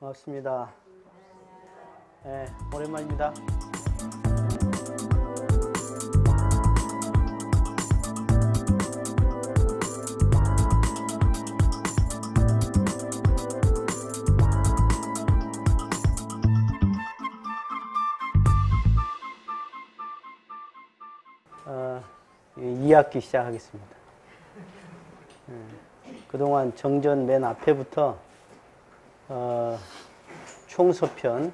반갑습니다. 네, 오랜만입니다. 네. 2학기 시작하겠습니다. 그동안 정전 맨 앞에부터 총서편,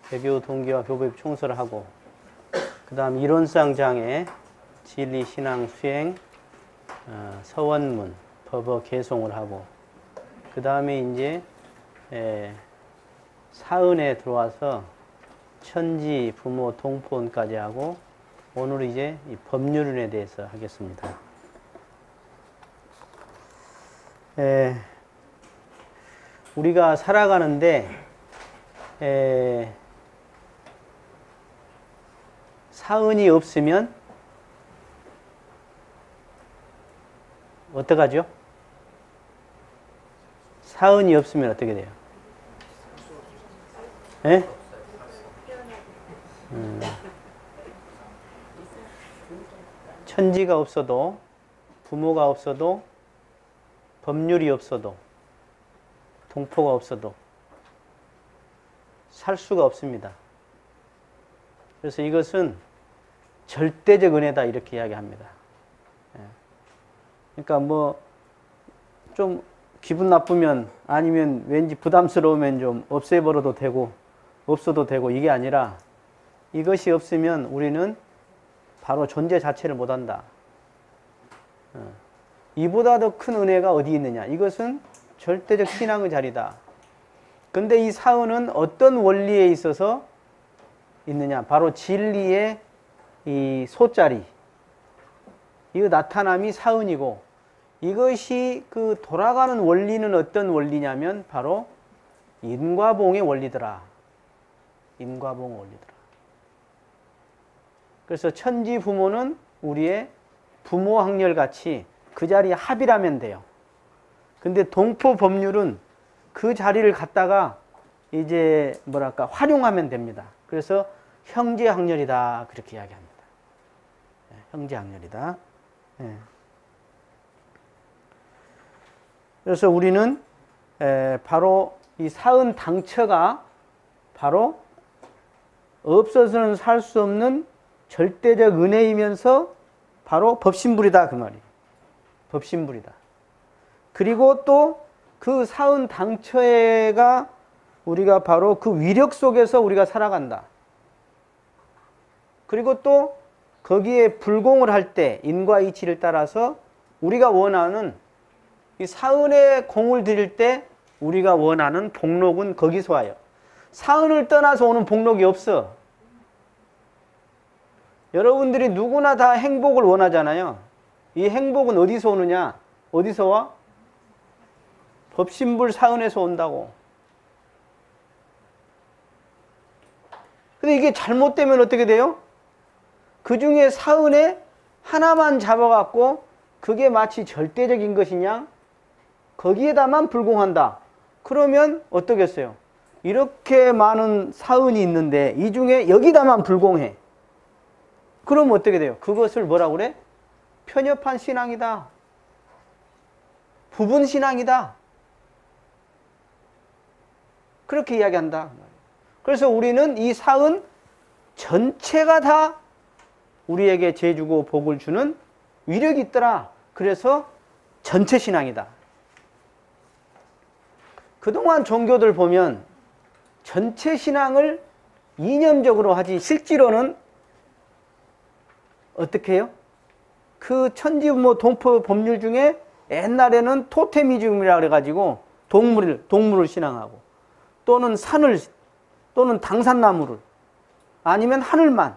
배교 동기와 교보입 총서를 하고, 그 다음 이론상 장애, 진리, 신앙, 수행, 서원문, 법어 개송을 하고, 그 다음에 이제 사은에 들어와서 천지, 부모, 동포원까지 하고, 오늘 이제 이 법률론에 대해서 하겠습니다. 우리가 살아가는데 사은이 없으면 어떡하죠? 사은이 없으면 어떻게 돼요? 예? 천지가 없어도, 부모가 없어도, 법률이 없어도, 동포가 없어도 살 수가 없습니다. 그래서 이것은 절대적 은혜다 이렇게 이야기합니다. 그러니까 뭐 좀 기분 나쁘면 아니면 왠지 부담스러우면 좀 없애버려도 되고 없어도 되고 이게 아니라 이것이 없으면 우리는 바로 존재 자체를 못한다. 이보다 더 큰 은혜가 어디 있느냐. 이것은 절대적 신앙의 자리다. 근데 이 사은은 어떤 원리에 있어서 있느냐. 바로 진리의 이 소자리. 이 나타남이 사은이고, 이것이 그 돌아가는 원리는 어떤 원리냐면 바로 인과봉의 원리더라. 인과봉의 원리더라. 그래서 천지 부모는 우리의 부모 학렬같이 그 자리에 합의라면 돼요. 근데 동포 법률은 그 자리를 갖다가 이제 뭐랄까 활용하면 됩니다. 그래서 형제 학렬이다 그렇게 이야기합니다. 형제 학렬이다. 그래서 우리는 바로 이 사은 당처가 바로 없어서는 살 수 없는 절대적 은혜이면서 바로 법신불이다 그 말이에요. 법신불이다. 그리고 또 그 사은 당처가 우리가 바로 그 위력 속에서 우리가 살아간다. 그리고 또 거기에 불공을 할 때 인과 이치를 따라서 우리가 원하는 이 사은에 공을 들일 때 우리가 원하는 복록은 거기서 와요. 사은을 떠나서 오는 복록이 없어. 여러분들이 누구나 다 행복을 원하잖아요. 이 행복은 어디서 오느냐? 어디서 와? 법신불 사은에서 온다고. 근데 이게 잘못되면 어떻게 돼요? 그 중에 사은에 하나만 잡아갖고 그게 마치 절대적인 것이냐? 거기에다만 불공한다. 그러면 어떻겠어요? 이렇게 많은 사은이 있는데 이 중에 여기다만 불공해. 그럼 어떻게 돼요? 그것을 뭐라고 그래? 편협한 신앙이다. 부분 신앙이다. 그렇게 이야기한다. 그래서 우리는 이 사은 전체가 다 우리에게 죄주고 복을 주는 위력이 있더라. 그래서 전체 신앙이다. 그동안 종교들 보면 전체 신앙을 이념적으로 하지 실제로는 어떻게 해요? 그 천지부모 동포 법률 중에 옛날에는 토테미즘이라 그래가지고 동물을 신앙하고 또는 산을 또는 당산나무를 아니면 하늘만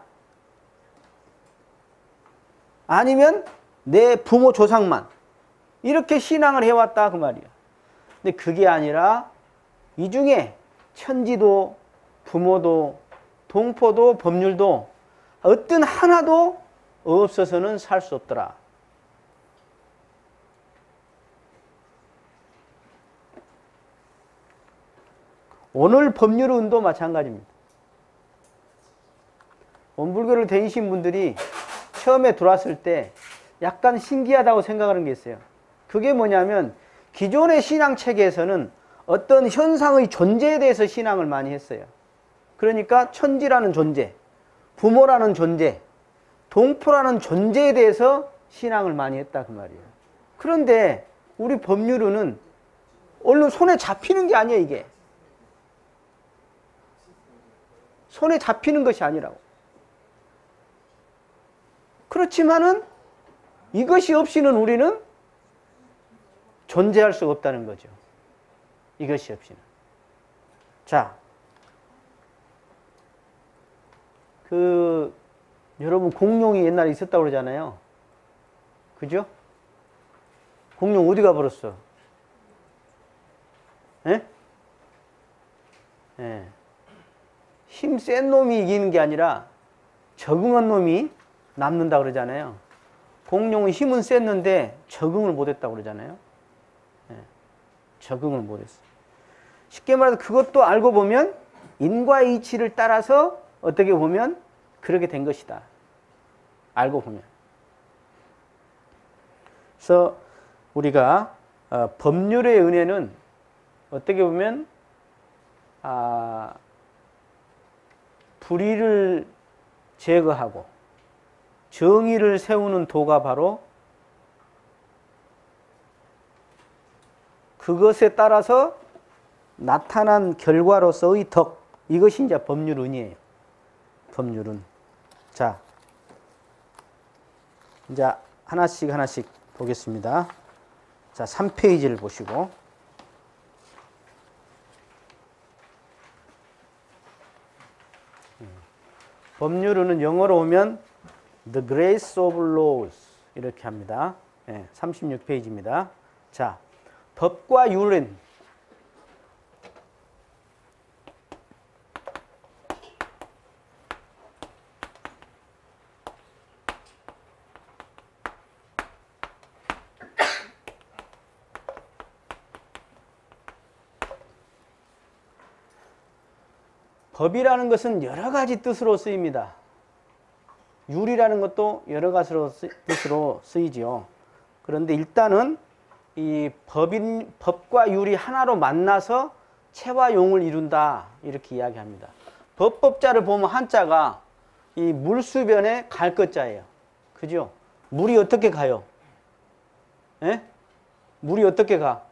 아니면 내 부모 조상만 이렇게 신앙을 해왔다 그 말이야. 근데 그게 아니라 이 중에 천지도 부모도 동포도 법률도 어떤 하나도 없어서는 살 수 없더라. 오늘 법률운도 마찬가지입니다. 원불교를 다니신 분들이 처음에 들어왔을 때 약간 신기하다고 생각하는 게 있어요. 그게 뭐냐면 기존의 신앙 체계에서는 어떤 현상의 존재에 대해서 신앙을 많이 했어요. 그러니까 천지라는 존재, 부모라는 존재, 동포라는 존재에 대해서 신앙을 많이 했다 그 말이에요. 그런데 우리 법률은 얼른 손에 잡히는 게 아니에요. 이게 손에 잡히는 것이 아니라고. 그렇지만은 이것이 없이는 우리는 존재할 수가 없다는 거죠. 이것이 없이는. 자, 여러분 공룡이 옛날에 있었다고 그러잖아요. 그죠? 공룡 어디 가버렸어? 예? 예. 힘 센 놈이 이기는 게 아니라 적응한 놈이 남는다 그러잖아요. 공룡은 힘은 셌는데 적응을 못했다고 그러잖아요. 예. 적응을 못했어. 쉽게 말해서 그것도 알고 보면 인과의 이치를 따라서 어떻게 보면 그렇게 된 것이다. 알고 보면. 그래서 우리가 법률의 은혜는 어떻게 보면 불의를 제거하고 정의를 세우는 도가 바로 그것에 따라서 나타난 결과로서의 덕, 이것이 이제 법률은이에요. 법률은. 자, 이제 하나씩 보겠습니다. 자, 3페이지를 보시고. 법률은 영어로 오면 The Grace of Laws 이렇게 합니다. 36페이지입니다. 자, 법과 율은 법이라는 것은 여러 가지 뜻으로 쓰입니다. 율이라는 것도 여러 가지 뜻으로 쓰이죠. 그런데 일단은 이 법과 율이 하나로 만나서 체와 용을 이룬다 이렇게 이야기합니다. 법법자를 보면 한자가 이 물수변에 갈 것자예요. 그죠? 물이 어떻게 가요? 예? 물이 어떻게 가?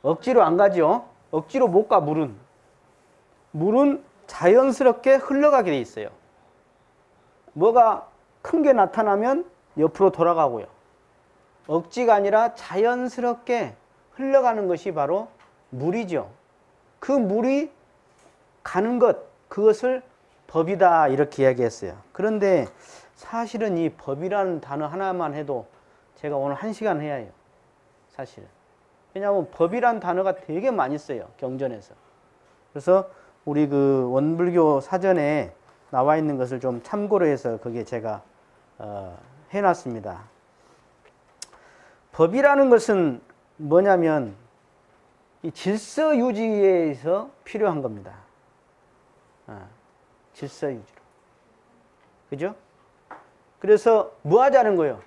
억지로 안 가죠. 억지로 못 가. 물은 자연스럽게 흘러가게 돼 있어요. 뭐가 큰 게 나타나면 옆으로 돌아가고요. 억지가 아니라 자연스럽게 흘러가는 것이 바로 물이죠. 그 물이 가는 것, 그것을 법이다 이렇게 이야기했어요. 그런데 사실은 이 법이라는 단어 하나만 해도 제가 오늘 1시간 해야 해요. 사실은. 왜냐하면 법이라는 단어가 되게 많이 써요. 경전에서. 그래서 우리 그 원불교 사전에 나와 있는 것을 좀 참고로 해서 거기에 제가 해놨습니다. 법이라는 것은 뭐냐면 이 질서 유지에서 필요한 겁니다. 질서 유지로. 그죠? 그래서 뭐 하자는 거예요?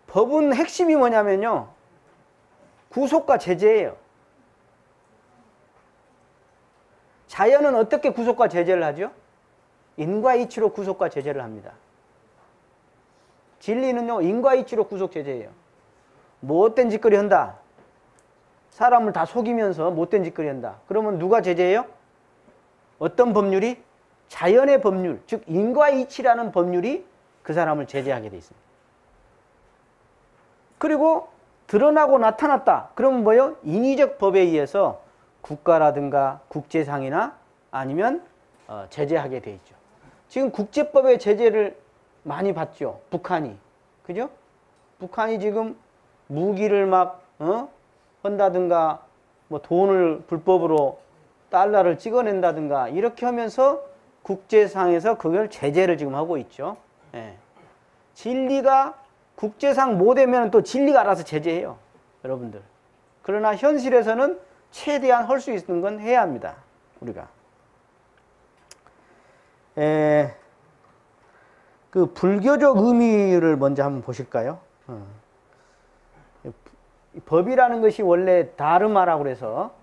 법은 핵심이 뭐냐면요. 구속과 제재예요. 자연은 어떻게 구속과 제재를 하죠? 인과이치로 구속과 제재를 합니다. 진리는요, 인과이치로 구속 제재예요. 못된 짓거리 한다. 사람을 다 속이면서 못된 짓거리 한다. 그러면 누가 제재해요? 어떤 법률이? 자연의 법률, 즉 인과이치라는 법률이 그 사람을 제재하게 돼 있습니다. 그리고 드러나고 나타났다. 그러면 뭐예요? 인위적 법에 의해서 국가라든가 국제상이나 아니면 제재하게 돼 있죠. 지금 국제법의 제재를 많이 받죠. 북한이. 그죠? 북한이 지금 무기를 막 한다든가 뭐 돈을 불법으로 달러를 찍어낸다든가 이렇게 하면서 국제상에서 그걸 제재를 지금 하고 있죠. 예. 진리가 국제상 못 되면 또 진리가 알아서 제재해요. 여러분들. 그러나 현실에서는 최대한 할 수 있는 건 해야 합니다. 우리가. 그 불교적 의미를 먼저 한번 보실까요? 법이라는 것이 원래 다르마라고 그래서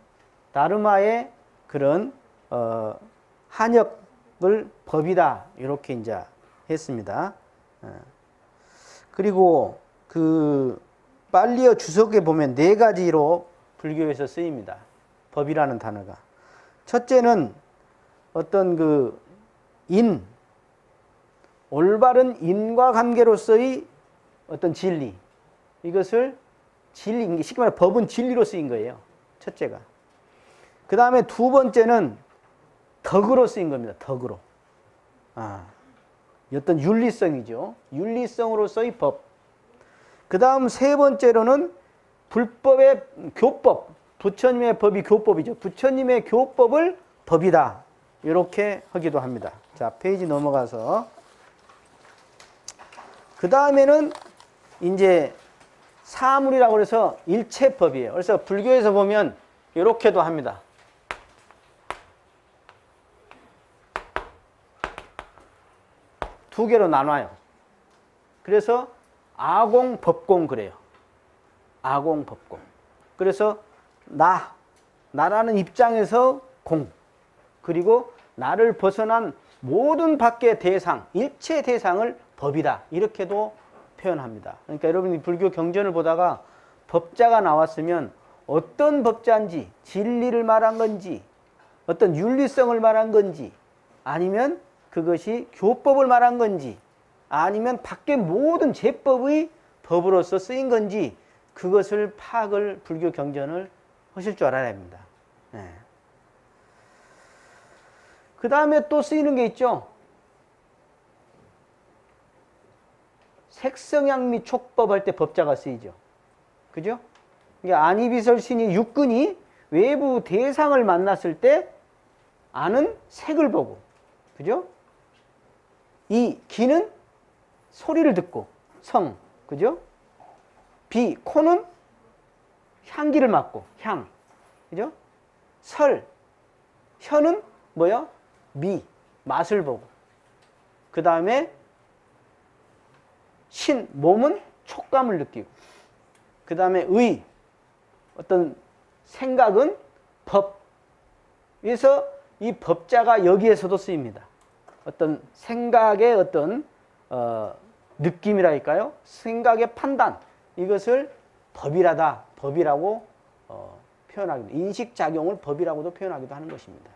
다르마의 그런 한역을 법이다 이렇게 이제 했습니다. 그리고 그 빨리어 주석에 보면 네 가지로 불교에서 쓰입니다. 법이라는 단어가. 첫째는 어떤 그 올바른 인과관계로서의 어떤 진리. 이것을 진리, 쉽게 말해 법은 진리로 쓰인 거예요. 첫째가. 그 다음에 두 번째는 덕으로 쓰인 겁니다. 덕으로. 어떤 윤리성이죠. 윤리성으로서의 법. 그 다음 세 번째로는 불법의 교법. 부처님의 법이 교법이죠. 부처님의 교법을 법이다. 이렇게 하기도 합니다. 자, 페이지 넘어가서. 그 다음에는 이제 사물이라고 해서 일체법이에요. 그래서 불교에서 보면 이렇게도 합니다. 두 개로 나눠요. 그래서 아공, 법공 그래요. 아공, 법공. 그래서 나라는 입장에서 공. 그리고 나를 벗어난 모든 밖의 대상, 일체 대상을 법이다. 이렇게도 표현합니다. 그러니까 여러분이 불교 경전을 보다가 법자가 나왔으면 어떤 법자인지, 진리를 말한 건지, 어떤 윤리성을 말한 건지, 아니면 그것이 교법을 말한 건지, 아니면 밖의 모든 제법의 법으로서 쓰인 건지, 그것을 파악을 불교 경전을 하실 줄 알아야 합니다. 그 다음에 또 쓰이는 게 있죠. 색성향 및 촉법 할 때 법자가 쓰이죠. 그죠? 그러니까 안이비설신이 육근이 외부 대상을 만났을 때 아는 색을 보고, 그죠? 이 기는 소리를 듣고, 성, 그죠? 코는 향기를 맡고, 향, 그죠? 혀는 뭐요? 맛을 보고. 그 다음에 몸은 촉감을 느끼고. 그 다음에 어떤 생각은 법. 그래서 이 법자가 여기에서도 쓰입니다. 어떤 생각의 어떤 느낌이랄까요? 생각의 판단. 이것을 법이라고 표현하기도, 인식작용을 법이라고도 표현하기도 하는 것입니다.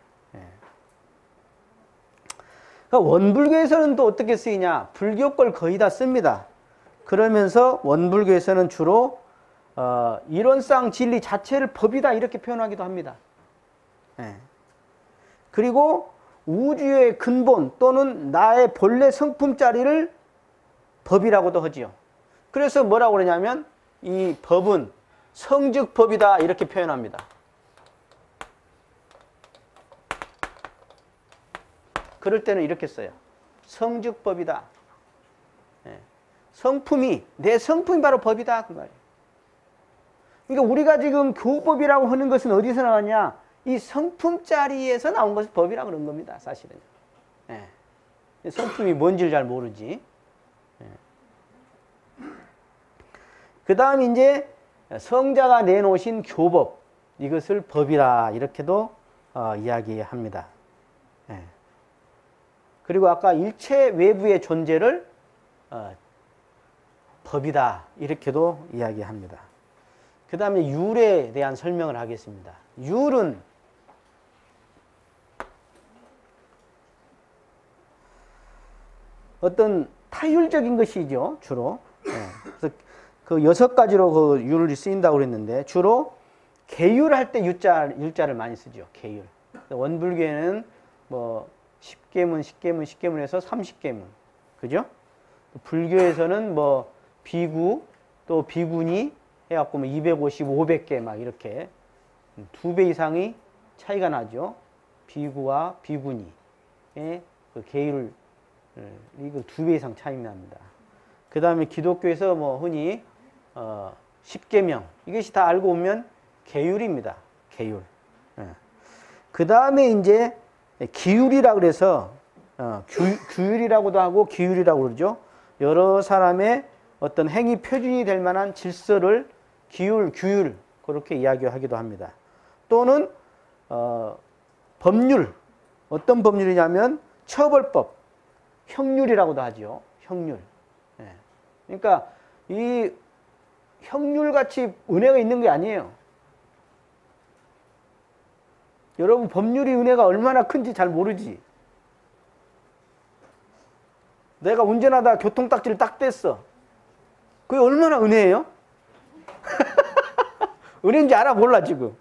그러니까 원불교에서는 또 어떻게 쓰이냐? 불교 걸 거의 다 씁니다. 그러면서 원불교에서는 주로 이론상 진리 자체를 법이다 이렇게 표현하기도 합니다. 그리고 우주의 근본 또는 나의 본래 성품자리를 법이라고도 하지요. 그래서 뭐라고 그러냐면 이 법은 성즉법이다 이렇게 표현합니다. 그럴 때는 이렇게 써요. 성즉법이다. 성품이, 내 성품이 바로 법이다 그 말이에요. 그러니까 우리가 지금 교법이라고 하는 것은 어디서 나왔냐? 이 성품자리에서 나온 것을 법이라고 그런 겁니다. 사실은. 성품이 뭔지를 잘 모르지. 그 다음 이제 성자가 내놓으신 교법, 이것을 법이라 이렇게도 이야기합니다. 그리고 아까 일체 외부의 존재를 법이다 이렇게도 이야기합니다. 그 다음에 율에 대한 설명을 하겠습니다. 율은 어떤 타율적인 것이죠. 주로. 그래서 그 6가지로 그 율이 쓰인다고 그랬는데 주로 계율할 때 율자를 많이 쓰죠. 계율. 원불교에는 뭐 10계문 해서 30계문. 그죠? 불교에서는 뭐 비구 또 비구니 해갖고 뭐 250, 500개 막 이렇게 2배 이상의 차이가 나죠. 비구와 비구니의 그 계율, 이거 2배 이상 차이 납니다. 그 다음에 기독교에서 뭐 흔히 10계명 이것이 다 알고 보면 계율입니다. 계율. 그 다음에 이제 기율이라 그래서 규율이라고도 하고 기율이라고 그러죠. 여러 사람의 어떤 행위 표준이 될 만한 질서를 규율 그렇게 이야기하기도 합니다. 또는 법률, 어떤 법률이냐면 처벌법, 형률이라고도 하죠. 형률. 예. 그러니까 이 형률같이 은혜가 있는 게 아니에요. 여러분 법률이 은혜가 얼마나 큰지 잘 모르지. 내가 운전하다 교통딱지를 딱 뗐어. 그게 얼마나 은혜예요? 은혜인지 알아 몰라 지금.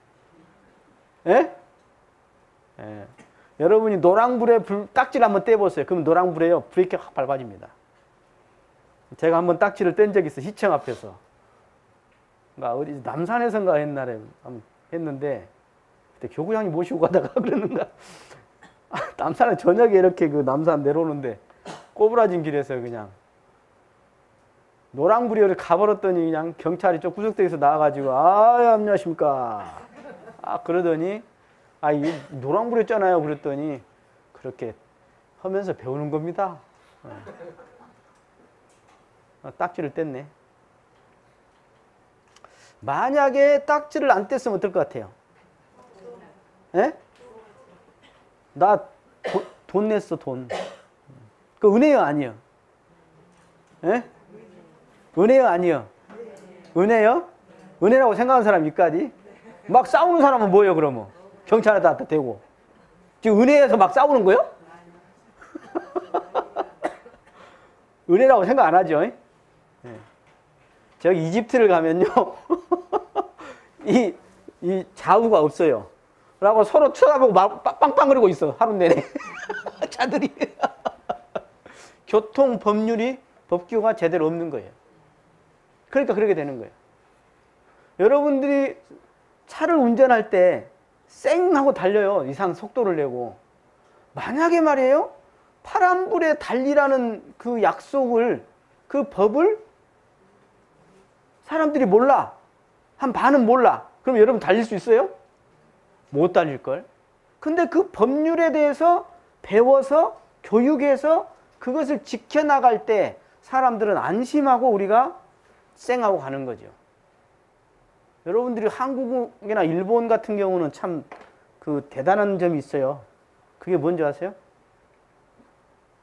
예? 예. 여러분이 노랑불에 딱지를 한번 떼보세요. 그럼 노랑불에요 브레이크 확 밟아집니다. 제가 한번 딱지를 뗀 적이 있어. 시청 앞에서. 어디 남산에선가 옛날에 했는데 그때 교구장이 모시고 가다가 그러는가. 남산에 저녁에 이렇게 그 남산 내려오는데 꼬부라진 길에서 그냥 노랑불이 이렇게 가버렸더니 그냥 경찰이 저 구석대에서 나와가지고 안녕하십니까. 그러더니 이 노랑불이었잖아요. 그랬더니 그렇게 하면서 배우는 겁니다. 딱지를 뗐네. 만약에 딱지를 안 뗐으면 어떨 것 같아요? 예? 나 돈 냈어, 돈. 그 은혜요, 아니요? 예? 은혜요, 아니요? 은혜요? 은혜라고 생각하는 사람 있까지? 막 싸우는 사람은 뭐예요, 그러면? 경찰에다 대고. 지금 은혜에서 막 싸우는 거요? 은혜라고 생각 안 하죠? 예. 저기 이집트를 가면요. 이 좌우가 없어요. 라고 서로 쳐다보고 빵빵거리고 있어. 하루 내내. 차들이. 교통 법률이, 법규가 제대로 없는 거예요. 그러니까 그렇게 되는 거예요. 여러분들이 차를 운전할 때 쌩 하고 달려요. 이상 속도를 내고. 만약에 말이에요. 파란불에 달리라는 그 약속을, 그 법을 사람들이 몰라. 한 반은 몰라. 그럼 여러분 달릴 수 있어요? 못 달릴걸. 근데 그 법률에 대해서 배워서 교육해서 그것을 지켜나갈 때 사람들은 안심하고 우리가 쌩하고 가는 거죠. 여러분들이 한국이나 일본 같은 경우는 참 그 대단한 점이 있어요. 그게 뭔지 아세요?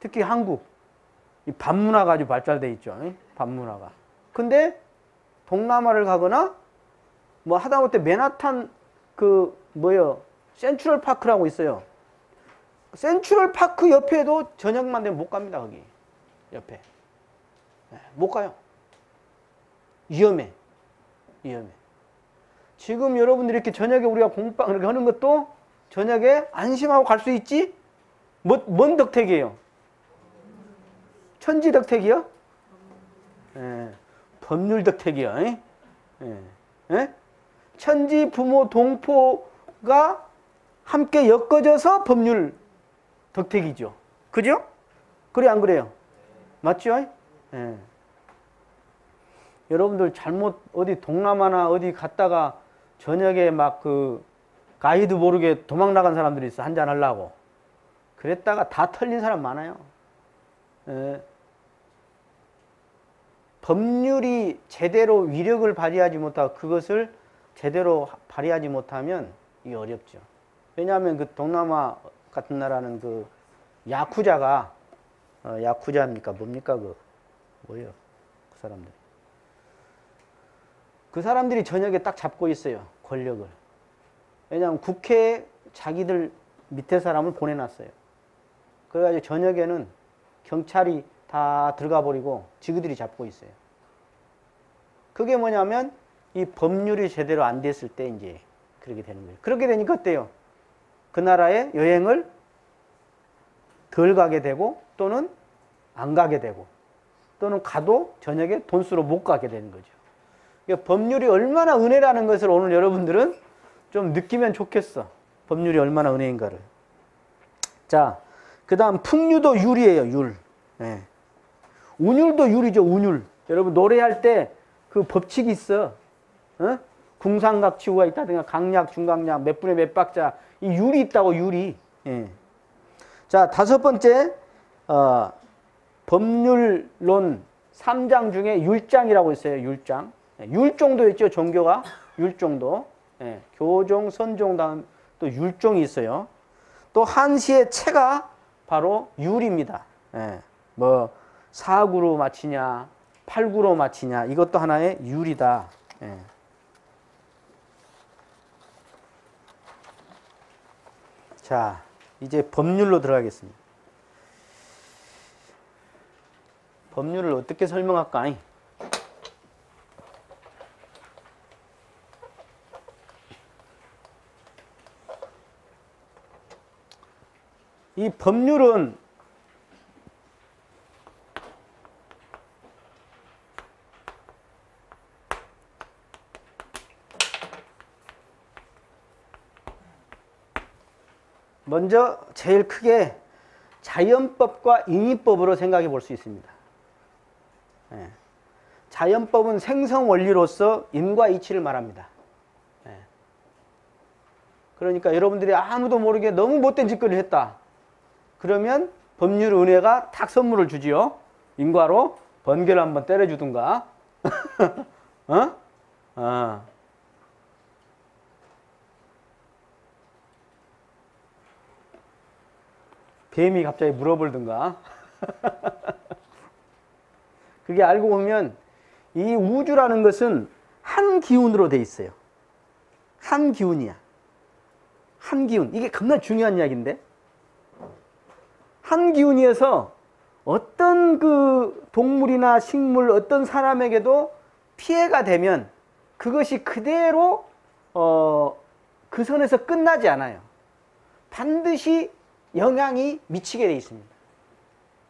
특히 한국. 이 반문화가 아주 발달돼 있죠. 반문화가. 근데 동남아를 가거나 뭐 하다못해 맨하탄 센트럴 파크라고 있어요. 센트럴 파크 옆에도 저녁만 되면 못 갑니다. 거기 옆에 못 가요. 위험해. 지금 여러분들이 이렇게 저녁에 우리가 공방 이렇게 하는 것도 저녁에 안심하고 갈 수 있지? 뭔 덕택이에요? 천지 덕택이요? 법률 덕택이요. 천지 부모 동포가 함께 엮어져서 법률 덕택이죠. 그죠? 그래 안 그래요? 맞죠? 여러분들 잘못 어디 동남아나 어디 갔다가 저녁에 막 그 가이드 모르게 도망 나간 사람들이 있어. 한잔 하려고. 그랬다가 다 털린 사람 많아요. 법률이 제대로 위력을 발휘하지 못하고 그것을 제대로 발휘하지 못하면 이게 어렵죠. 왜냐하면 그 동남아 같은 나라는 그 야쿠자가 야쿠자입니까? 뭡니까? 뭐예요? 그 사람들. 그 사람들이 저녁에 딱 잡고 있어요. 권력을. 왜냐하면 국회에 자기들 밑에 사람을 보내놨어요. 그래가지고 저녁에는 경찰이 다 들어가 버리고 지그들이 잡고 있어요. 그게 뭐냐면 이 법률이 제대로 안 됐을 때 이제 그렇게 되는 거예요. 그렇게 되니까 어때요? 그 나라에 여행을 덜 가게 되고 또는 안 가게 되고 또는 가도 저녁에 돈수로 못 가게 되는 거죠. 그러니까 법률이 얼마나 은혜라는 것을 오늘 여러분들은 좀 느끼면 좋겠어. 법률이 얼마나 은혜인가를. 자, 그 다음 풍류도 율이에요. 율. 운율도 율이죠. 운율. 여러분 노래할 때 그 법칙이 있어. 궁상각지구가 있다든가 강약, 중강약, 몇 분의 몇 박자 이 율이 있다고 율이. 예. 자, 다섯 번째 법률론 3장 중에 율장이라고 있어요. 율장. 율종도 있죠. 종교가 율종도. 예. 교종, 선종 다음 또 율종이 있어요. 또 한시의 체가 바로 율입니다. 예. 뭐 4구로 맞히냐 8구로 맞히냐 이것도 하나의 율이다. 예. 자, 이제 법률로 들어가겠습니다. 법률을 어떻게 설명할까? 이 법률은 먼저 제일 크게 자연법과 인위법으로 생각해 볼 수 있습니다. 예. 자연법은 생성 원리로서 인과 이치를 말합니다. 예. 그러니까 여러분들이 아무도 모르게 너무 못된 짓거리를 했다. 그러면 법률 은혜가 탁 선물을 주지요. 인과로 번개를 한번 때려주든가. 어? 뱀이 갑자기 물어볼든가. 그게 알고 보면 이 우주라는 것은 한 기운으로 돼 있어요. 한 기운이야. 한 기운. 이게 겁나 중요한 이야기인데. 한 기운이어서 어떤 그 동물이나 식물, 어떤 사람에게도 피해가 되면 그것이 그대로 그 선에서 끝나지 않아요. 반드시 영향이 미치게 돼 있습니다.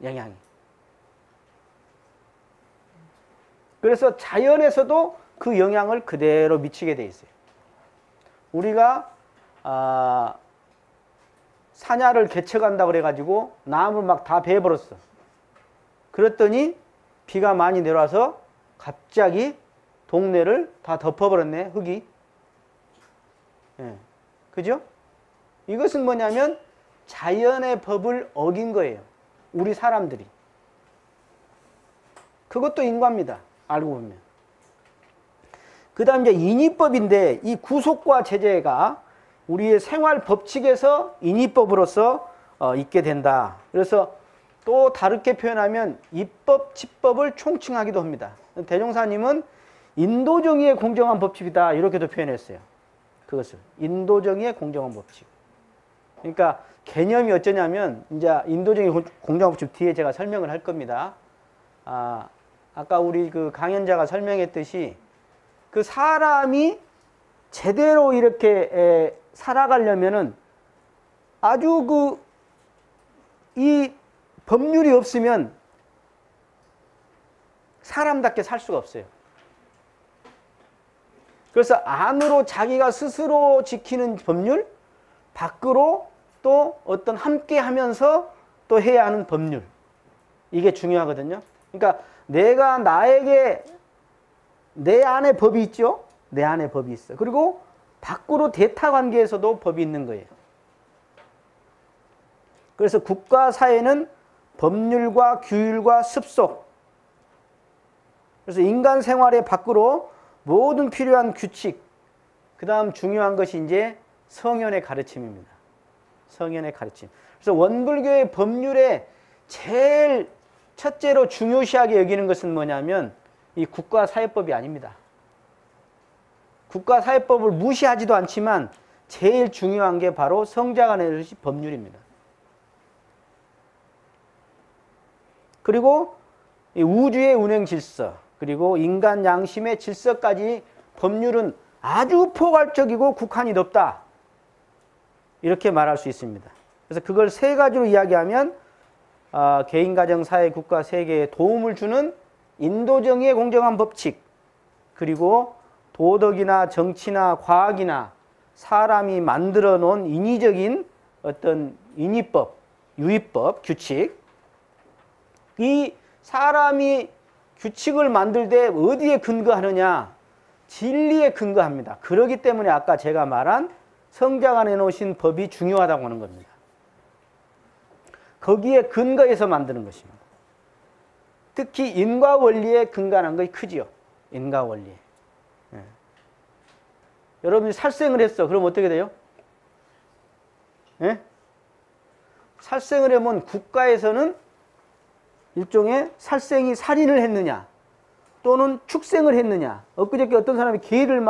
영향이. 그래서 자연에서도 그 영향을 그대로 미치게 돼 있어요. 우리가 사냐를 개척한다 그래가지고 나무를 막 다 베어버렸어. 그랬더니 비가 많이 내려와서 갑자기 동네를 다 덮어버렸네, 흙이. 예. 그죠? 이것은 뭐냐면 자연의 법을 어긴 거예요. 우리 사람들이. 그것도 인과입니다. 알고 보면. 그 다음 이제 인위법인데 이 구속과 제재가 우리의 생활 법칙에서 인위법으로서 있게 된다. 그래서 또 다르게 표현하면 입법, 치법을 총칭하기도 합니다. 대종사님은 인도정의의 공정한 법칙이다. 이렇게도 표현했어요. 그것을. 인도정의의 공정한 법칙. 그러니까 개념이 어쩌냐면 이제 인도정의 공정한 법칙 뒤에 제가 설명을 할 겁니다. 아까 우리 그 강연자가 설명했듯이 그 사람이 제대로 이렇게 살아가려면은 아주 이 법률이 없으면 사람답게 살 수가 없어요. 그래서 안으로 자기가 스스로 지키는 법률, 밖으로 또 어떤 함께 하면서 또 해야 하는 법률. 이게 중요하거든요. 그러니까 내가 나에게 내 안에 법이 있죠. 내 안에 법이 있어. 그리고 밖으로 대타 관계에서도 법이 있는 거예요. 그래서 국가 사회는 법률과 규율과 습속. 그래서 인간 생활의 밖으로 모든 필요한 규칙. 그 다음 중요한 것이 이제 성현의 가르침입니다. 성현의 가르침. 그래서 원불교의 법률에 제일 첫째로 중요시하게 여기는 것은 뭐냐면 이 국가사회법이 아닙니다. 국가사회법을 무시하지도 않지만 제일 중요한 게 바로 성자가 내는 법률입니다. 그리고 이 우주의 운행 질서, 그리고 인간 양심의 질서까지 법률은 아주 포괄적이고 국한이 높다. 이렇게 말할 수 있습니다. 그래서 그걸 세 가지로 이야기하면 개인, 가정, 사회, 국가, 세계에 도움을 주는 인도정의의 공정한 법칙, 그리고 도덕이나 정치나 과학이나 사람이 만들어 놓은 인위적인 어떤 인위법, 유의법, 규칙. 이 사람이 규칙을 만들 때 어디에 근거하느냐? 진리에 근거합니다. 그러기 때문에 아까 제가 말한 성자가 내놓으신 법이 중요하다고 하는 겁니다. 거기에 근거해서 만드는 것입니다. 특히 인과 원리에 근거하는 것이 크지요. 인과 원리에. 예. 여러분이 살생을 했어. 그럼 어떻게 돼요? 예? 살생을 하면 국가에서는 일종의 살생이 살인을 했느냐 또는 축생을 했느냐. 엊그저께 어떤 사람이 개를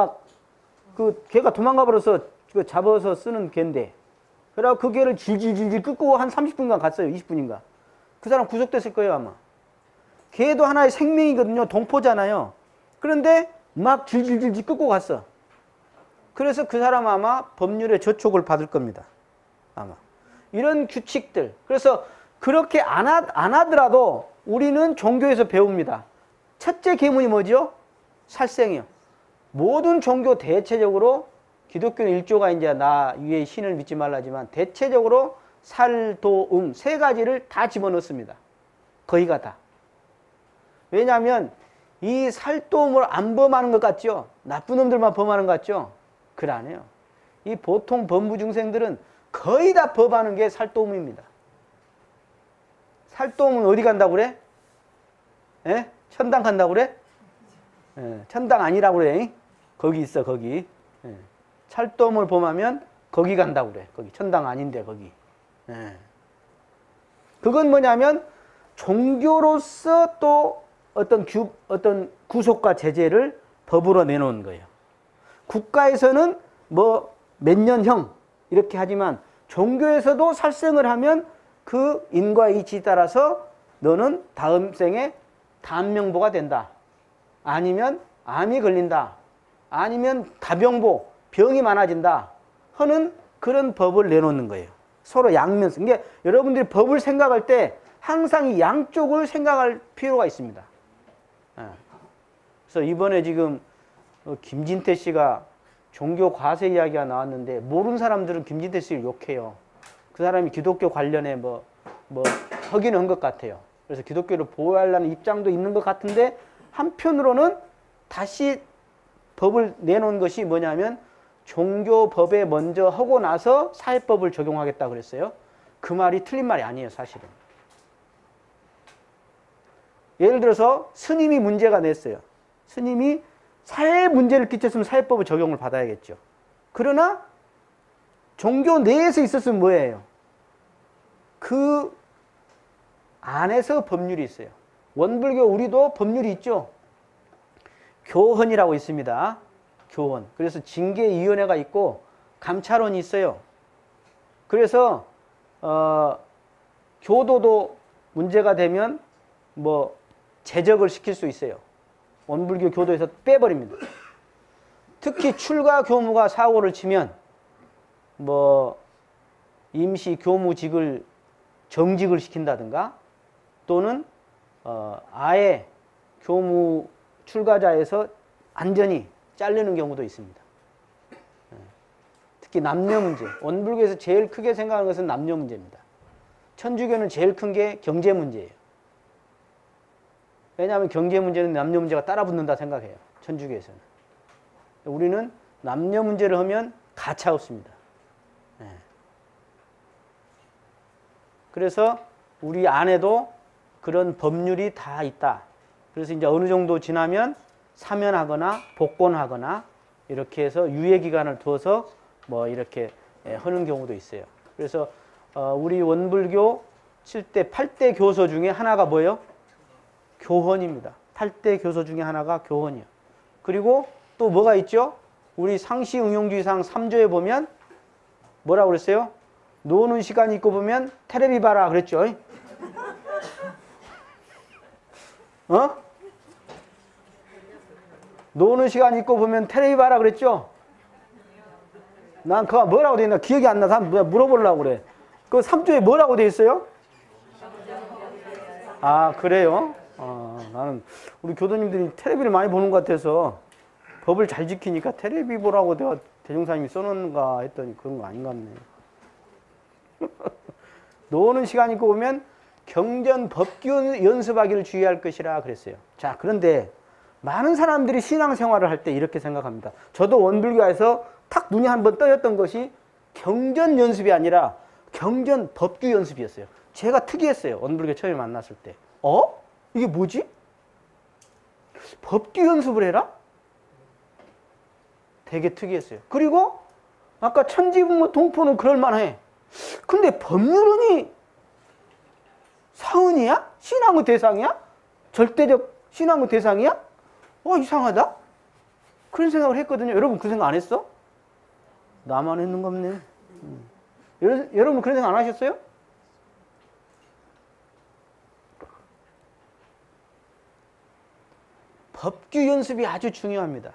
개가 도망가 버려서 잡아서 쓰는 개인데 그래서 그 개를 질질질질 끄고 한 30분간 갔어요. 20분인가. 그 사람 구속됐을 거예요 아마. 개도 하나의 생명이거든요. 동포잖아요. 그런데 막 질질질질 끄고 갔어. 그래서 그 사람 아마 법률의 저촉을 받을 겁니다. 아마. 이런 규칙들. 그래서 그렇게 안 하더라도 우리는 종교에서 배웁니다. 첫째 계문이 뭐죠? 살생이요. 모든 종교 대체적으로 기독교는 일조가 이제 나 위에 신을 믿지 말라지만 대체적으로 살, 도, 세 가지를 다 집어넣습니다. 거의가 다. 왜냐하면 이 살도움을 안 범하는 것 같죠? 나쁜 놈들만 범하는 것 같죠? 그래 안 해요. 이 보통 범부 중생들은 거의 다 범하는 게 살도움입니다. 살도움은 어디 간다고 그래? 예? 천당 간다고 그래? 예, 천당 아니라고 그래. 거기 있어 거기. 예. 살도움을 범하면 거기 간다고 그래. 거기 천당 아닌데 거기. 예. 그건 뭐냐면 종교로서 또 어떤 구속과 제재를 법으로 내놓은 거예요. 국가에서는 뭐 몇 년형 이렇게 하지만 종교에서도 살생을 하면 그 인과 이치에 따라서 너는 다음 생에 단명보가 된다. 아니면 암이 걸린다. 아니면 다병보, 병이 많아진다. 하는 그런 법을 내놓는 거예요. 서로 양면성. 그러니까 여러분들이 법을 생각할 때 항상 이 양쪽을 생각할 필요가 있습니다. 그래서 이번에 지금 김진태 씨가 종교 과세 이야기가 나왔는데 모르는 사람들은 김진태 씨를 욕해요. 그 사람이 기독교 관련해 하기는 한 것 같아요. 그래서 기독교를 보호하려는 입장도 있는 것 같은데 한편으로는 다시 법을 내놓은 것이 뭐냐면 종교법에 먼저 하고 나서 사회법을 적용하겠다 그랬어요. 그 말이 틀린 말이 아니에요, 사실은. 예를 들어서 스님이 문제가 냈어요. 스님이 사회에 문제를 끼쳤으면 사회법을 적용을 받아야겠죠. 그러나 종교 내에서 있었으면 뭐예요? 그 안에서 법률이 있어요. 원불교 우리도 법률이 있죠. 교헌이라고 있습니다. 교헌. 그래서 징계위원회가 있고 감찰원이 있어요. 그래서 교도도 문제가 되면 제적을 시킬 수 있어요. 원불교 교도에서 빼버립니다. 특히 출가 교무가 사고를 치면 임시 교무직을 정직을 시킨다든가 또는 아예 교무 출가자에서 완전히 자르는 경우도 있습니다. 특히 남녀 문제. 원불교에서 제일 크게 생각하는 것은 남녀 문제입니다. 천주교는 제일 큰 게 경제 문제예요. 왜냐하면 경제 문제는 남녀 문제가 따라붙는다 생각해요. 천주교에서는. 우리는 남녀 문제를 하면 가차 없습니다. 그래서 우리 안에도 그런 법률이 다 있다. 그래서 이제 어느 정도 지나면 사면하거나 복권하거나 이렇게 해서 유예 기간을 두어서 이렇게 하는 경우도 있어요. 그래서 우리 원불교 7대, 8대 교서 중에 하나가 뭐예요? 교헌입니다. 8대 교서 중에 하나가 교헌이요. 그리고 또 뭐가 있죠? 우리 상시응용주의상 3조에 보면 뭐라고 그랬어요? 노는 시간이 있고 보면 테레비 봐라 그랬죠? 노는 시간이 있고 보면 테레비 봐라 그랬죠? 난 그거 뭐라고 돼 있나 기억이 안 나서 물어보려고 그래. 그 3조에 뭐라고 돼 있어요? 아, 그래요? 나는 우리 교도님들이 테레비를 많이 보는 것 같아서 법을 잘 지키니까 테레비 보라고 내가 대종사님이 써놓은가 했더니 그런 거 아닌 것 같네. 노는 시간 있고 보면 경전 법규 연습하기를 주의할 것이라 그랬어요. 자, 그런데 많은 사람들이 신앙생활을 할 때 이렇게 생각합니다. 저도 원불교에서 탁 눈이 한번 떠였던 것이 경전 연습이 아니라 경전 법규 연습이었어요. 제가 특이했어요. 원불교 처음에 만났을 때. 이게 뭐지? 법규 연습을 해라? 되게 특이했어요. 그리고 아까 천지부모 동포는 그럴만해. 근데 법률은이 사은이야? 신앙의 대상이야? 절대적 신앙의 대상이야? 이상하다? 그런 생각을 했거든요. 여러분 그 생각 안 했어? 나만 했는 거 없네. 여러분 그런 생각 안 하셨어요? 법규 연습이 아주 중요합니다.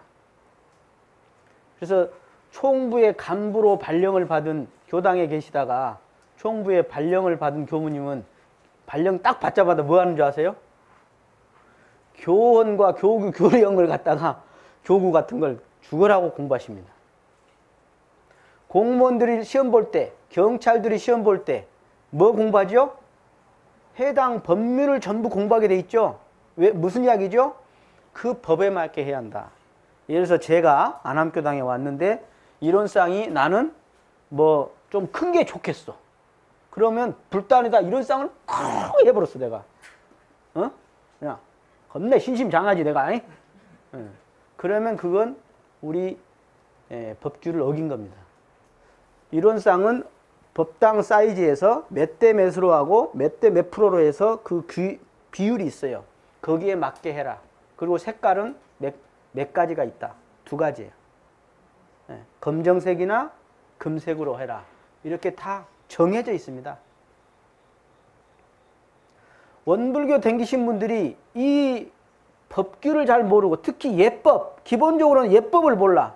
그래서 총부의 간부로 발령을 받은 교당에 계시다가 총부의 발령을 받은 교무님은 발령 딱 받자마자 뭐 하는 줄 아세요? 교원과 교구, 교령을 갖다가 교구 같은 걸 죽으라고 공부하십니다. 공무원들이 시험 볼 때, 경찰들이 시험 볼 때 뭐 공부하죠? 해당 법률을 전부 공부하게 돼 있죠. 왜, 무슨 이야기죠? 그 법에 맞게 해야 한다. 예를 들어서 제가 안암교당에 왔는데 이론상이 나는 뭐 좀 큰 게 좋겠어. 그러면 불단이다 이런 쌍을 콱 해버렸어 내가. 그냥 겁내 신심장하지 내가. 그러면 그건 우리 법규를 어긴 겁니다. 이론상은 법당 사이즈에서 몇 대 몇으로 하고 몇 대 몇 프로로 해서 그 비율이 있어요. 거기에 맞게 해라. 그리고 색깔은 몇 가지가 있다. 2가지예요. 검정색이나 금색으로 해라. 이렇게 다 정해져 있습니다. 원불교 댕기신 분들이 이 법규를 잘 모르고 특히 예법, 기본적으로는 예법을 몰라.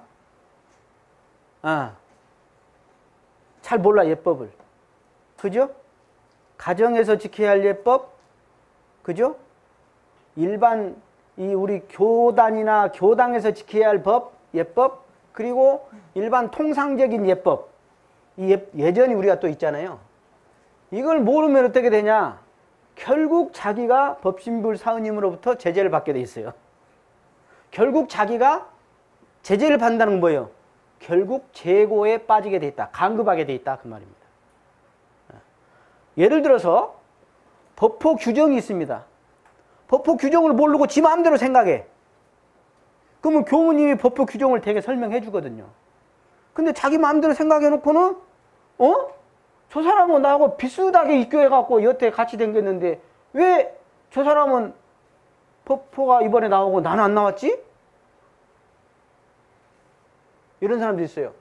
잘 몰라 예법을. 그죠? 가정에서 지켜야 할 예법, 그죠? 일반 우리 교단이나 교당에서 지켜야 할 법, 예법, 그리고 일반 통상적인 예법, 예전이 우리가 또 있잖아요. 이걸 모르면 어떻게 되냐? 결국 자기가 법신불 사은님으로부터 제재를 받게 돼 있어요. 결국 자기가 제재를 받는다는 건 뭐예요? 결국 재고에 빠지게 돼 있다. 간급하게 돼 있다. 그 말입니다. 예를 들어서 법호 규정이 있습니다. 법호 규정을 모르고 지 마음대로 생각해. 그러면 교무님이 법호 규정을 되게 설명해 주거든요. 근데 자기 마음대로 생각해 놓고는 저 사람은 나하고 비슷하게 입교해갖고 여태 같이 댕겼는데 왜 저 사람은 법호가 이번에 나오고 나는 안 나왔지? 이런 사람도 있어요.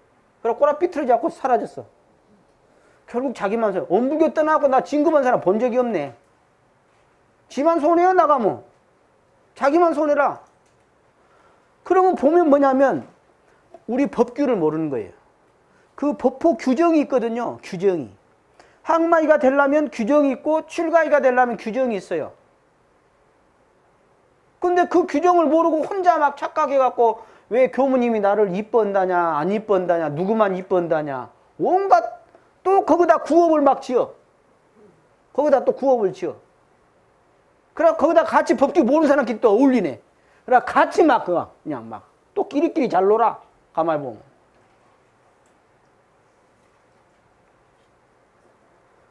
그래서 꼬라 삐뚤어지 않고 사라졌어. 결국 자기만 손해. 원불교 떠나고 나 진급한 사람 본 적이 없네. 지만 손해요 나가면. 자기만 손해라. 그러면 보면 뭐냐면 우리 법규를 모르는 거예요. 그 법호 규정이 있거든요. 규정이. 항마이가 되려면 규정이 있고 출가이가 되려면 규정이 있어요. 근데 그 규정을 모르고 혼자 막 착각해갖고 왜 교무님이 나를 이뻐한다냐 안 이뻐한다냐 누구만 이뻐한다냐 온갖 또 거기다 구업을 막 지어. 거기다 또 구업을 지어. 그래 거기다 같이 법규 모르는 사람끼리 또 어울리네. 그래 같이 막 그냥 막 또 끼리끼리 잘 놀아. 가만히 보면.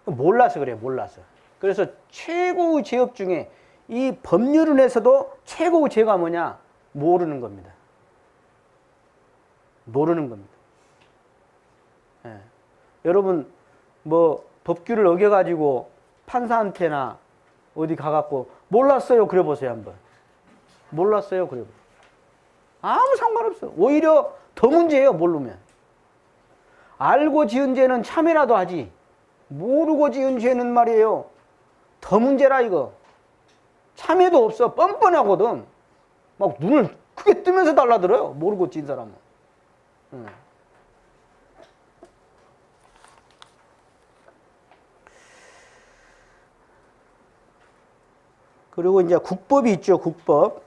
몰라서 그래 몰라서. 그래서 최고의 죄업 중에 이 법률은에서도 최고의 죄가 뭐냐? 모르는 겁니다. 모르는 겁니다. 여러분 뭐 법규를 어겨가지고 판사한테나 어디 가갖고 몰랐어요 그래 보세요 한번. 몰랐어요 그래 보세요. 아무 상관없어. 오히려 더 문제예요 모르면. 알고 지은 죄는 참회라도 하지 모르고 지은 죄는 말이에요 더 문제라 이거. 참회도 없어. 뻔뻔하거든. 막 눈을 크게 뜨면서 달라들어요 모르고 지은 사람은. 그리고 이제 국법이 있죠. 국법.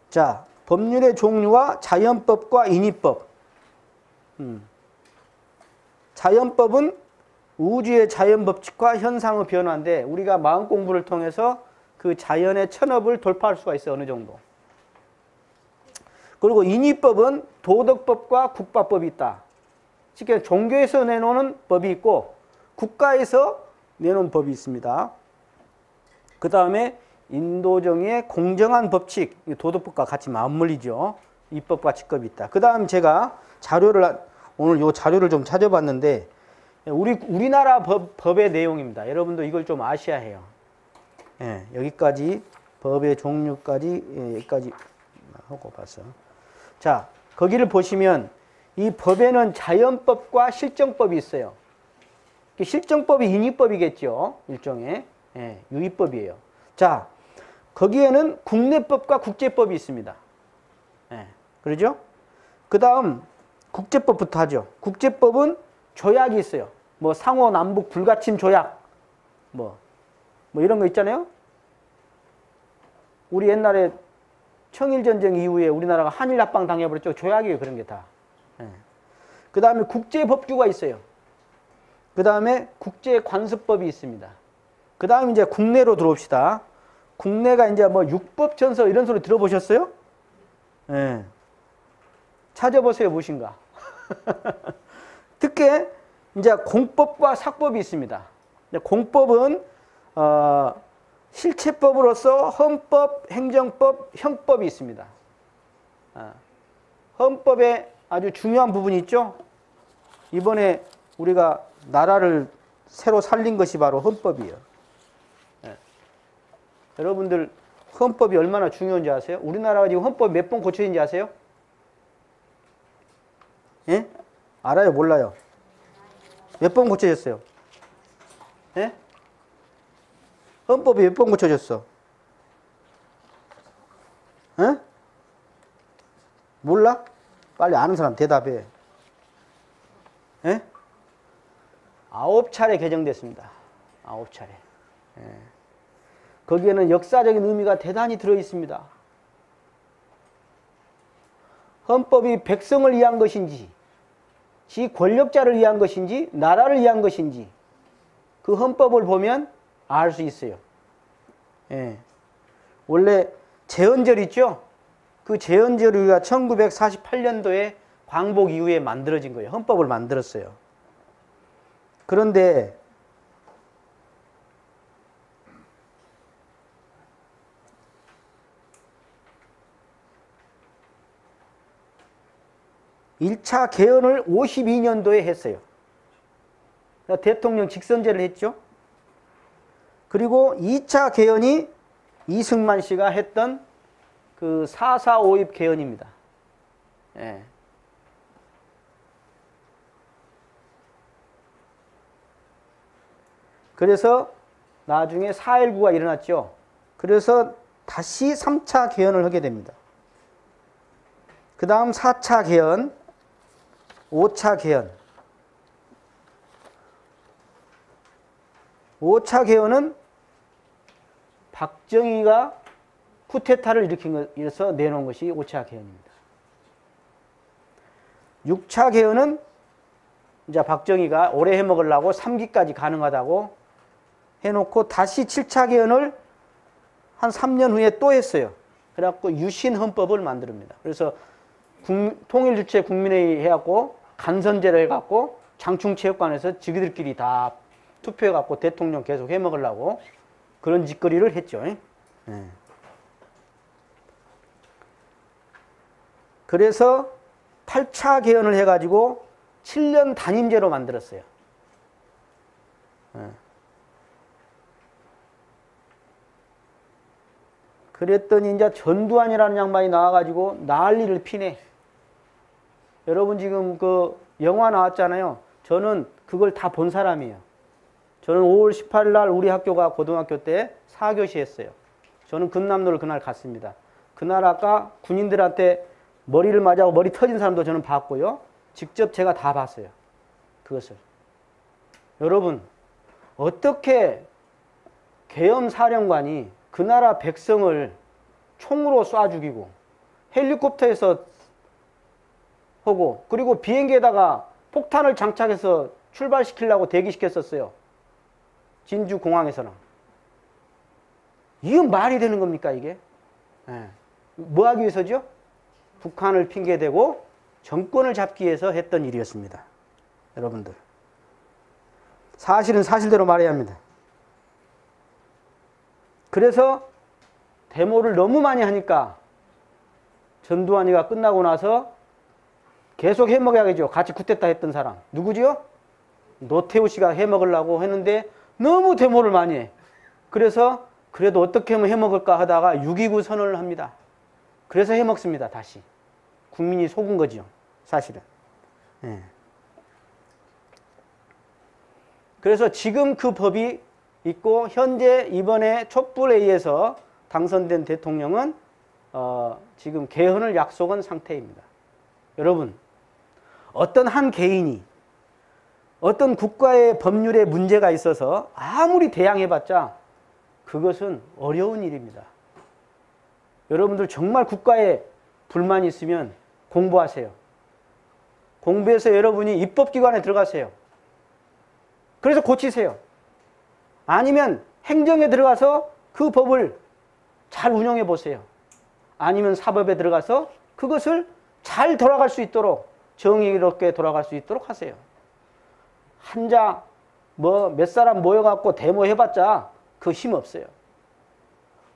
자, 법률의 종류와 자연법과 인위법. 자연법은 우주의 자연법칙과 현상의 변화인데 우리가 마음 공부를 통해서 그 자연의 천업을 돌파할 수가 있어요. 어느 정도. 그리고 인위법은 도덕법과 국가법이 있다. 쉽게 종교에서 내놓는 법이 있고 국가에서 내놓은 법이 있습니다. 그 다음에 인도정의 공정한 법칙, 도덕법과 같이 맞물리죠. 입법과 직급이 있다. 그 다음 제가 오늘 요 자료를 좀 찾아봤는데 우리나라 법의 내용입니다. 여러분도 이걸 좀 아셔야 해요. 예, 여기까지 법의 종류까지 여기까지 하고 봤어. 자, 거기를 보시면 이 법에는 자연법과 실정법이 있어요. 실정법이 인위법이겠죠. 일종의 유의법이에요. 자, 거기에는 국내법과 국제법이 있습니다. 그러죠? 그 다음 국제법부터 하죠. 국제법은 조약이 있어요. 뭐 상호 남북 불가침 조약 뭐 이런 거 있잖아요. 우리 옛날에 청일전쟁 이후에 우리나라가 한일 합방 당해버렸죠. 조약이에요. 그런 게 다. 그 다음에 국제법규가 있어요. 그 다음에 국제관습법이 있습니다. 그 다음 이제 국내로 들어옵시다. 국내가 이제 뭐 육법천서 이런 소리 들어보셨어요? 예. 찾아보세요. 무엇인가. 특히 이제 공법과 사법이 있습니다. 공법은 실체법으로서 헌법, 행정법, 형법이 있습니다. 헌법에 아주 중요한 부분이 있죠. 이번에 우리가 나라를 새로 살린 것이 바로 헌법이에요. 여러분들 헌법이 얼마나 중요한지 아세요? 우리나라가 지금 헌법 몇 번 고쳐진지 아세요? 예? 알아요? 몰라요? 몇 번 고쳐졌어요? 예? 헌법이 몇 번 고쳐졌어? 예? 몰라? 빨리 아는 사람 대답해. 예? 9차례 개정됐습니다. 9차례. 예. 거기에는 역사적인 의미가 대단히 들어있습니다. 헌법이 백성을 위한 것인지, 지 권력자를 위한 것인지, 나라를 위한 것인지 그 헌법을 보면 알 수 있어요. 예. 원래 제헌절 있죠? 그 제헌절 우리가 1948년도에 광복 이후에 만들어진 거예요. 헌법을 만들었어요. 그런데 1차 개헌을 52년도에 했어요. 대통령 직선제를 했죠. 그리고 2차 개헌이 이승만 씨가 했던 그 4.4.5입 개헌입니다. 예. 그래서 나중에 4.19가 일어났죠. 그래서 다시 3차 개헌을 하게 됩니다. 그 다음 4차 개헌, 5차 개헌. 5차 개헌은 박정희가 쿠데타를 일으켜서 내놓은 것이 5차 개헌입니다. 6차 개헌은 이제 박정희가 오래 해먹으려고 3기까지 가능하다고 해놓고 다시 7차 개헌을 한 3년 후에 또 했어요. 그래갖고 유신헌법을 만듭니다. 그래서 통일주체 국민회의 해갖고 간선제를 해갖고 장충체육관에서 지그들끼리 다 투표해갖고 대통령 계속 해먹으려고 그런 짓거리를 했죠. 네. 그래서 8차 개헌을 해가지고 7년 단임제로 만들었어요. 네. 그랬더니 이제 전두환이라는 양반이 나와가지고 난리를 피네. 여러분 지금 그 영화 나왔잖아요. 저는 그걸 다 본 사람이에요. 저는 5월 18일 날 우리 학교가 고등학교 때 4교시 했어요. 저는 금남로를 그날 갔습니다. 그날 아까 군인들한테 머리를 맞아고 머리 터진 사람도 저는 봤고요. 직접 제가 다 봤어요. 그것을. 여러분 어떻게 계엄사령관이 그 나라 백성을 총으로 쏴 죽이고 헬리콥터에서 하고 그리고 비행기에다가 폭탄을 장착해서 출발시키려고 대기시켰었어요. 진주공항에서는. 이건 말이 되는 겁니까, 이게? 예. 뭐 하기 위해서죠? 북한을 핑계대고 정권을 잡기 위해서 했던 일이었습니다. 여러분들. 사실은 사실대로 말해야 합니다. 그래서 데모를 너무 많이 하니까 전두환이가 끝나고 나서 계속 해먹어야겠죠. 같이 쿠데타 했던 사람. 누구지요? 노태우 씨가 해먹으려고 했는데 너무 데모를 많이 해. 그래서 그래도 어떻게 하면 해먹을까 하다가 6.29 선언을 합니다. 그래서 해먹습니다. 다시. 국민이 속은 거죠. 사실은. 예. 그래서 지금 그 법이 있고 현재 이번에 촛불에 의해서 당선된 대통령은 지금 개헌을 약속한 상태입니다. 여러분, 어떤 한 개인이 어떤 국가의 법률에 문제가 있어서 아무리 대항해봤자 그것은 어려운 일입니다. 여러분들 정말 국가에 불만이 있으면 공부하세요. 공부해서 여러분이 입법기관에 들어가세요. 그래서 고치세요. 아니면 행정에 들어가서 그 법을 잘 운영해 보세요. 아니면 사법에 들어가서 그것을 잘 돌아갈 수 있도록 정의롭게 돌아갈 수 있도록 하세요. 한자 몇 사람 모여갖고 데모해봤자 그 힘 없어요.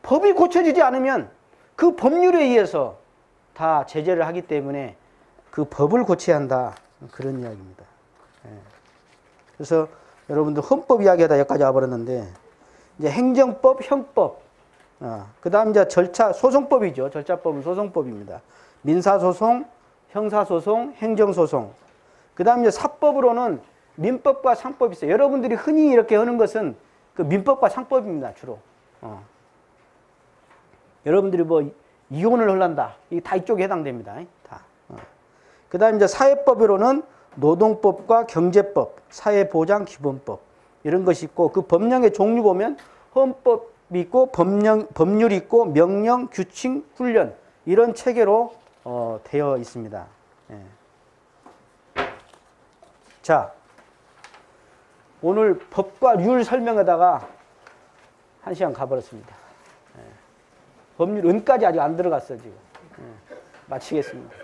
법이 고쳐지지 않으면 그 법률에 의해서 다 제재를 하기 때문에 그 법을 고쳐야 한다. 그런 이야기입니다. 그래서 여러분들 헌법 이야기하다 여기까지 와버렸는데 이제 행정법, 형법, 그 다음 이제 절차, 소송법이죠. 절차법은 소송법입니다. 민사소송, 형사소송, 행정소송. 그 다음 이제 사법으로는 민법과 상법이 있어요. 여러분들이 흔히 이렇게 하는 것은 그 민법과 상법입니다. 주로. 여러분들이 뭐 이혼을 하려한다. 이게 다 이쪽에 해당됩니다. 다. 그 다음 이제 사회법으로는 노동법과 경제법, 사회보장기본법 이런 것이 있고 그 법령의 종류 보면 헌법이 있고 법률이 있고 명령, 규칙, 훈련 이런 체계로 되어 있습니다. 예. 자, 오늘 법과 률 설명하다가 1시간 가버렸습니다. 예. 법률 은까지 아직 안 들어갔어 지금. 예. 마치겠습니다.